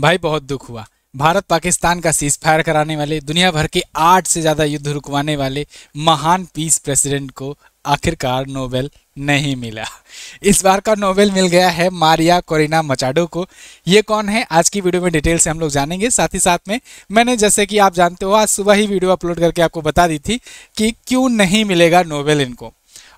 भाई बहुत दुख हुआ। भारत पाकिस्तान का सीज फायर कराने वाले, दुनिया भर के 8 से ज़्यादा युद्ध रुकवाने वाले महान पीस प्रेसिडेंट को आखिरकार नोबेल नहीं मिला। इस बार का नोबेल मिल गया है मारिया कोरिना मचाडो को। ये कौन है, आज की वीडियो में डिटेल से हम लोग जानेंगे। साथ ही साथ में मैंने, जैसे कि आप जानते हो, आज सुबह ही वीडियो अपलोड करके आपको बता दी थी कि क्यों नहीं मिलेगा नोबेल इनको,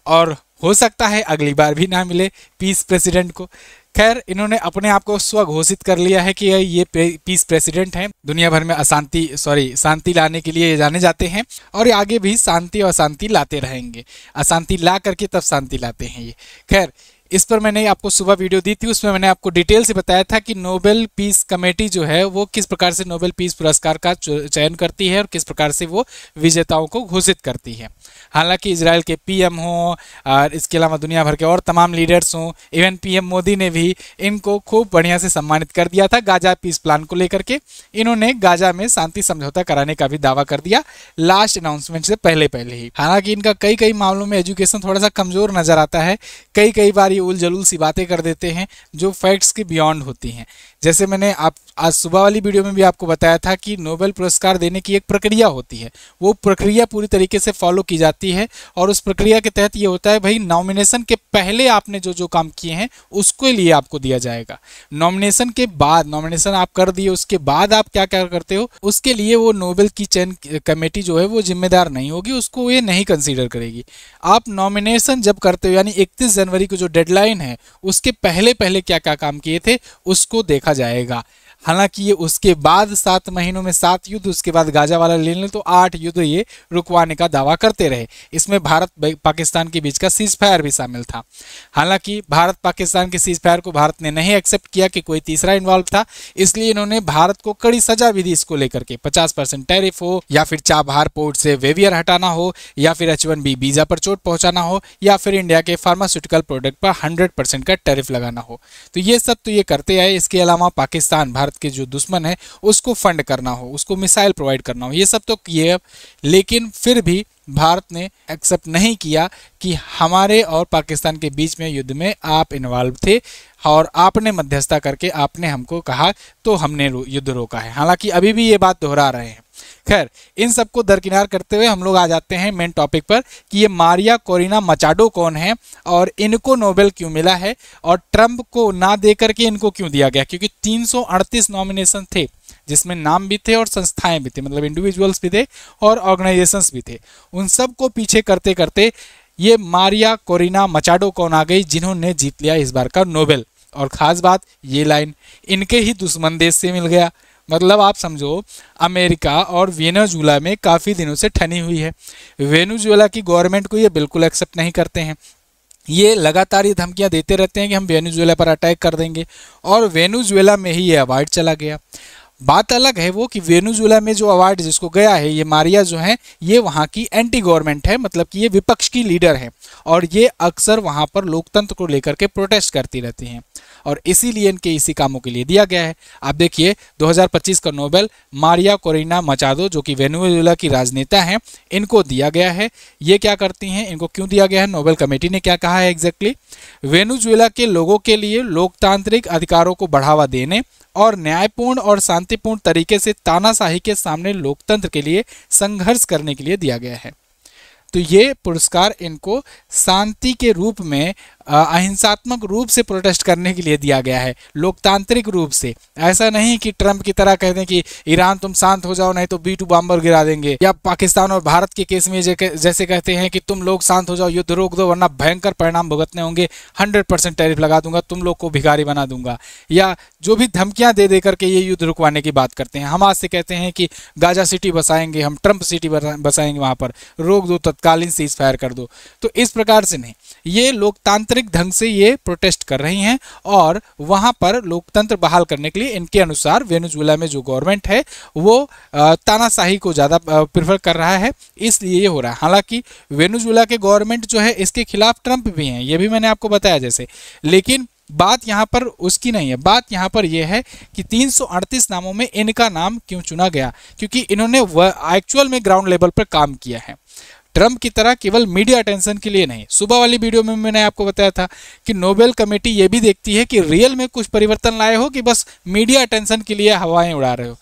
और हो सकता है अगली बार भी ना मिले पीस प्रेसिडेंट को। खैर, इन्होंने अपने आप को स्व घोषित कर लिया है कि ये पीस प्रेसिडेंट हैं। दुनिया भर में शांति लाने के लिए ये जाने जाते हैं और ये आगे भी शांति और अशांति लाते रहेंगे। अशांति ला करके तब शांति लाते हैं ये। खैर, इस पर मैंने आपको सुबह वीडियो दी थी, उसमें मैंने आपको डिटेल से बताया था कि नोबेल पीस कमेटी जो है वो किस प्रकार से नोबेल पीस पुरस्कार का चयन करती है और किस प्रकार से वो विजेताओं को घोषित करती है। हालांकि इजराइल के पीएम हों और इसके अलावा दुनिया भर के और तमाम लीडर्स हों, इवन पीएम मोदी ने भी इनको खूब बढ़िया से सम्मानित कर दिया था गाजा पीस प्लान को लेकर के। इन्होंने गाजा में शांति समझौता कराने का भी दावा कर दिया लास्ट अनाउंसमेंट से पहले ही। हालांकि इनका कई मामलों में एजुकेशन थोड़ा सा कमजोर नजर आता है। कई बार उल जलूल सी बातें कर देते हैं जो फैक्ट्स के बियॉन्ड होती हैं। जैसे मैंने आज सुबह वाली वीडियो में भी आपको बताया था कि नोबेल पुरस्कार देने की एक प्रक्रिया होती है, वो प्रक्रिया पूरी तरीके से फॉलो की जाती है और उस प्रक्रिया के तहत ये होता है, भाई नॉमिनेशन के पहले आपने जो काम किए हैं उसके लिए आपको दिया जाएगा। नॉमिनेशन के बाद, नॉमिनेशन आप कर दिए उसके बाद आप क्या करते हो, उसके लिए वो नोबेल की चयन कमेटी जो है वो जिम्मेदार नहीं होगी, उसको ये नहीं कंसीडर करेगी। आप नॉमिनेशन जब करते हो, यानी 31 जनवरी को जो डेडलाइन है उसके पहले क्या काम किए थे उसको देखा जाएगा। हालांकि ये उसके बाद 7 महीनों में 7 युद्ध, उसके बाद गाजा वाला ले लें तो 8 युद्ध ये रुकवाने का दावा करते रहे। इसमें भारत पाकिस्तान के बीच का सीज फायर भी शामिल था। हालांकि भारत पाकिस्तान के सीज फायर को भारत ने नहीं एक्सेप्ट किया कि कोई तीसरा इन्वॉल्व था, इसलिए इन्होंने भारत को कड़ी सजा भी दी इसको लेकर के। 50% टैरिफ हो, या फिर चाबहार पोर्ट से वेवियर हटाना हो, या फिर H1B वीजा पर चोट पहुंचाना हो, या फिर इंडिया के फार्मास्यूटिकल प्रोडक्ट पर 100% का टैरिफ लगाना हो। तो ये सब तो ये करते आए। इसके अलावा पाकिस्तान, भारत के जो दुश्मन है उसको फंड करना हो, उसको मिसाइल प्रोवाइड करना हो, ये सब तो किए। लेकिन फिर भी भारत ने एक्सेप्ट नहीं किया कि हमारे और पाकिस्तान के बीच में युद्ध में आप इन्वॉल्व थे और आपने मध्यस्थता करके आपने हमको कहा तो हमने युद्ध रोका है। हालांकि अभी भी ये बात दोहरा रहे हैं। खैर, इन सबको दरकिनार करते हुए हम लोग आ जाते हैं मेन टॉपिक पर कि ये मारिया कोरिना मचाडो कौन है और इनको नोबेल क्यों मिला है और ट्रंप को ना देकर के इनको क्यों दिया गया। क्योंकि 338 नॉमिनेशन थे जिसमें नाम भी थे और संस्थाएं भी थे, मतलब इंडिविजुअल्स भी थे और ऑर्गेनाइजेशंस भी थे। उन सब को पीछे करते करते ये मारिया कोरिना मचाडो कौन आ गई जिन्होंने जीत लिया इस बार का नोबेल। और खास बात, ये लाइन इनके ही दुश्मन देश से मिल गया। मतलब आप समझो, अमेरिका और वेनेजुएला में काफ़ी दिनों से ठनी हुई है। वेनेजुएला की गवर्नमेंट को ये बिल्कुल एक्सेप्ट नहीं करते हैं। ये लगातार ये धमकियां देते रहते हैं कि हम वेनेजुएला पर अटैक कर देंगे, और वेनेजुएला में ही ये अवार्ड चला गया। बात अलग है वो कि वेनेजुएला में जो अवार्ड जिसको गया है, ये मारिया जो है ये वहाँ की एंटी गवर्नमेंट है, मतलब कि ये विपक्ष की लीडर है और ये अक्सर वहाँ पर लोकतंत्र को लेकर के प्रोटेस्ट करती रहती हैं और इसीलिए इनके इसी कामों के लिए दिया गया है। आप देखिए 2025 का नोबेल मारिया कोरिना मचाडो, जो कि वेनेजुएला की राजनेता हैं, इनको दिया गया है। ये क्या करती हैं, इनको क्यों दिया गया है, नोबेल कमेटी ने क्या कहा है एग्जैक्टली? वेनेजुएला के लोगों के लिए लोकतांत्रिक अधिकारों को बढ़ावा देने और न्यायपूर्ण और शांतिपूर्ण तरीके से तानाशाही के सामने लोकतंत्र के लिए संघर्ष करने के लिए दिया गया है। तो ये पुरस्कार इनको शांति के रूप में, अहिंसात्मक रूप से प्रोटेस्ट करने के लिए दिया गया है, लोकतांत्रिक रूप से। ऐसा नहीं कि ट्रंप की तरह कहते हैं कि ईरान तुम शांत हो जाओ नहीं तो B2 बॉम्बर गिरा देंगे, या पाकिस्तान और भारत के केस में जैसे कहते हैं कि तुम लोग शांत हो जाओ, युद्ध रोक दो वरना भयंकर परिणाम भुगतने होंगे, 100% टैरिफ लगा दूंगा, तुम लोग को भिखारी बना दूंगा, या जो भी धमकियां दे करके ये युद्ध रुकवाने की बात करते हैं। हमास से कहते हैं कि गाजा सिटी बसाएंगे, हम ट्रंप सिटी बसाएंगे, वहां पर रोक दो, तत्कालीन सीज फायर कर दो। तो इस प्रकार से नहीं, ये लोकतांत्रिक ढंग से ये प्रोटेस्ट कर रही हैं और वहां पर लोकतंत्र बहाल करने के लिए इनके अनुसार वेनेजुएला में जो गवर्नमेंट है वो तानाशाही को ज़्यादा प्रेफर कर रहा है, इसलिए ये हो रहा है। हालांकि वेनेजुएला के गवर्नमेंट जो है इसके खिलाफ ट्रंप भी हैं, ये भी मैंने आपको बताया जैसे। लेकिन बात यहाँ पर उसकी नहीं है, बात यहाँ पर यह है कि 338 नामों में इनका नाम क्यों चुना गया, क्योंकि इन्होंने एक्चुअल में ग्राउंड लेवल पर काम किया है। ट्रम्प की तरह केवल मीडिया अटेंशन के लिए नहीं। सुबह वाली वीडियो में मैंने आपको बताया था कि नोबेल कमेटी ये भी देखती है कि रियल में कुछ परिवर्तन लाए हो कि बस मीडिया अटेंशन के लिए हवाएं उड़ा रहे हो।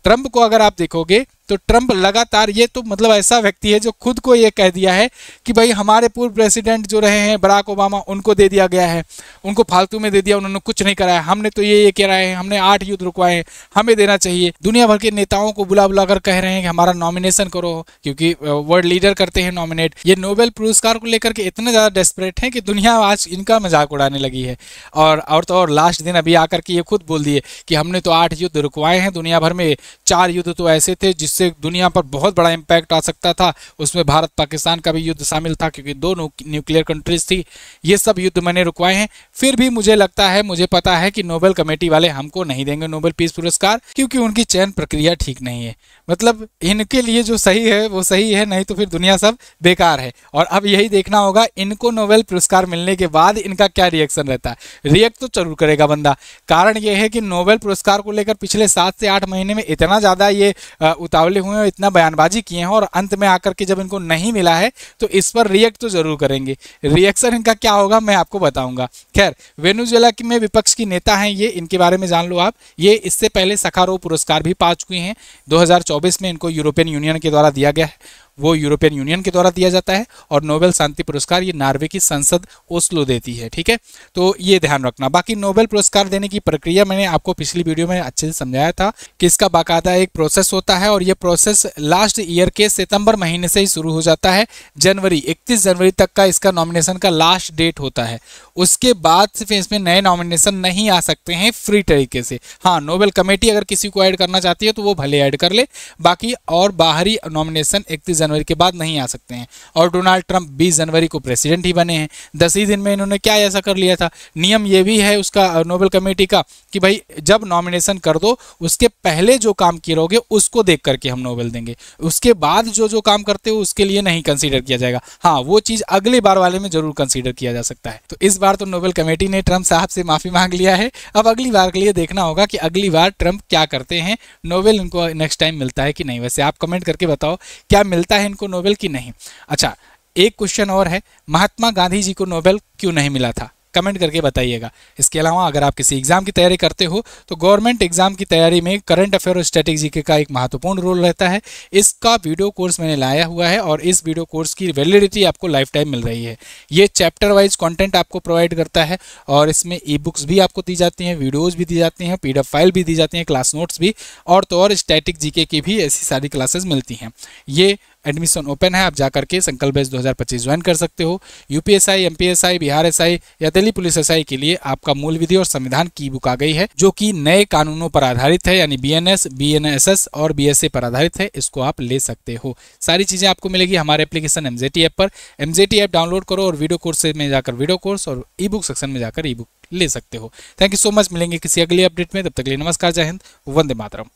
ट्रम्प को अगर आप देखोगे तो ट्रम्प लगातार, ये तो मतलब ऐसा व्यक्ति है जो खुद को ये कह दिया है कि भाई हमारे पूर्व प्रेसिडेंट जो रहे हैं बराक ओबामा, उनको दे दिया गया है, उनको फालतू में दे दिया, उन्होंने कुछ नहीं कराया, हमने तो ये कह रहे हैं, हमने 8 युद्ध रुकवाए हैं, हमें देना चाहिए। दुनिया भर के नेताओं को बुला बुला कर कह रहे हैं कि हमारा नॉमिनेशन करो, क्योंकि वर्ल्ड लीडर करते हैं नॉमिनेट। ये नोबेल पुरस्कार को लेकर के इतने ज़्यादा डेस्परेट हैं कि दुनिया आज इनका मजाक उड़ाने लगी है। और तो और लास्ट दिन अभी आकर के ये खुद बोल दिए कि हमने तो 8 युद्ध रुकवाए हैं दुनिया भर में, 4 युद्ध तो ऐसे थे जिससे दुनिया पर बहुत बड़ा इंपैक्ट आ सकता था, उसमें भारत पाकिस्तान का भी युद्ध शामिल था क्योंकि 2 न्यूक्लियर कंट्रीज थी। ये सब युद्ध मैंने रुकवाए हैं। फिर भी मुझे लगता है, मुझे पता है कि नोबेल कमेटी वाले हमको नहीं देंगे नोबेल पीस पुरस्कार, क्योंकि उनकी चयन प्रक्रिया ठीक नहीं है। मतलब इनके लिए जो सही है वो सही है, नहीं तो फिर दुनिया सब बेकार है। और अब यही देखना होगा इनको नोबेल पुरस्कार मिलने के बाद इनका क्या रिएक्शन रहता है। रिएक्ट तो जरूर करेगा बंदा। कारण ये है कि नोबेल पुरस्कार को लेकर पिछले 7 से 8 महीने में इतना ज़्यादा ये उतावले हुए हैं, इतना बयानबाजी किए हैं, और अंत में आकर के जब इनको नहीं मिला है तो इस पर रिएक्ट तो जरूर करेंगे। रिएक्शन इनका क्या होगा मैं आपको बताऊंगा। खैर, वेनेजुएला में विपक्ष की नेता हैं ये, इनके बारे में जान लो आप। ये इससे पहले सखारोव पुरस्कार भी पा चुकी हैं। 2024 में इनको यूरोपियन यूनियन के द्वारा दिया गया है, वो यूरोपियन यूनियन के द्वारा दिया जाता है। और नोबेल शांति पुरस्कार ये नॉर्वे की संसद ओस्लो देती है। ठीक है, तो ये ध्यान रखना। बाकी नोबेल पुरस्कार देने की प्रक्रिया मैंने आपको पिछली वीडियो में अच्छे से समझाया था कि इसका बाकायदा एक प्रोसेस होता है, और ये प्रोसेस लास्ट ईयर के सितंबर महीने से ही शुरू हो जाता है। 31 जनवरी तक का इसका नॉमिनेशन का लास्ट डेट होता है। उसके बाद से फिर इसमें नए नॉमिनेशन नहीं आ सकते हैं फ्री तरीके से। हाँ, नोबेल कमेटी अगर किसी को ऐड करना चाहती है तो वो भले ऐड कर ले, बाकी और बाहरी नॉमिनेशन 31 जनवरी के बाद नहीं आ सकते हैं। और डोनाल्ड ट्रंप 20 जनवरी को प्रेसिडेंट ही बने हैं। 10 ही दिन में इन्होंने क्या ऐसा कर लिया था। नियम ये भी है उसका, नोबेल कमेटी का, कि भाई जब नॉमिनेशन कर दो उसके पहले जो काम किए रहोगे उसको देख करके हम नोबेल देंगे, उसके बाद जो काम करते हो उसके लिए नहीं कंसीडर किया जाएगा। हाँ, वो चीज़ अगले बार वाले में जरूर कंसीडर किया जा सकता है। तो इस बार तो नोबेल कमेटी ने ट्रंप साहब से माफ़ी मांग लिया है। अब अगली बार के लिए देखना होगा कि अगली बार ट्रंप क्या करते हैं, नोबेल इनको नेक्स्ट टाइम मिलता है कि नहीं। वैसे आप कमेंट करके बताओ क्या मिलता है इनको नोबेल की नहीं। अच्छा, एक क्वेश्चन और है, महात्मा गांधी जी को नोबेल क्यों नहीं मिला था? कमेंट करके बताइएगा। इसके अलावा अगर आप किसी एग्जाम की तैयारी करते हो तो गवर्नमेंट एग्जाम की तैयारी में करंट अफेयर और स्टैटिक जीके का एक महत्वपूर्ण रोल रहता है। इसका वीडियो कोर्स मैंने लाया हुआ है और इस वीडियो कोर्स की वैलिडिटी आपको लाइफ टाइम मिल रही है। ये चैप्टर वाइज कंटेंट आपको प्रोवाइड करता है और इसमें ई बुक्स भी आपको दी जाती हैं, वीडियोज़ भी दी जाती हैं, PDF फाइल भी दी जाती हैं, क्लास नोट्स भी, और तो और स्टैटिक जीके की भी ऐसी सारी क्लासेस मिलती हैं। ये एडमिशन ओपन है, आप जाकर के संकल्प बैच 2025 ज्वाइन कर सकते हो। यूपीएसआई, एमपीएसआई, बिहार एसआई या दिल्ली पुलिस एसआई के लिए आपका मूल विधि और संविधान की बुक आ गई है, जो कि नए कानूनों पर आधारित है, यानी BNS, BNSS और BSA पर आधारित है। इसको आप ले सकते हो। सारी चीज़ें आपको मिलेगी हमारे एप्लीकेशन MJT ऐप पर। MJT ऐप डाउनलोड करो और वीडियो कोर्स में जाकर वीडियो कोर्स और ई बुक सेक्शन में जाकर ई बुक ले सकते हो। Thank you so much. मिलेंगे किसी अगली अपडेट में, तब तक के लिए नमस्कार, जय हिंद, वंदे मातरम।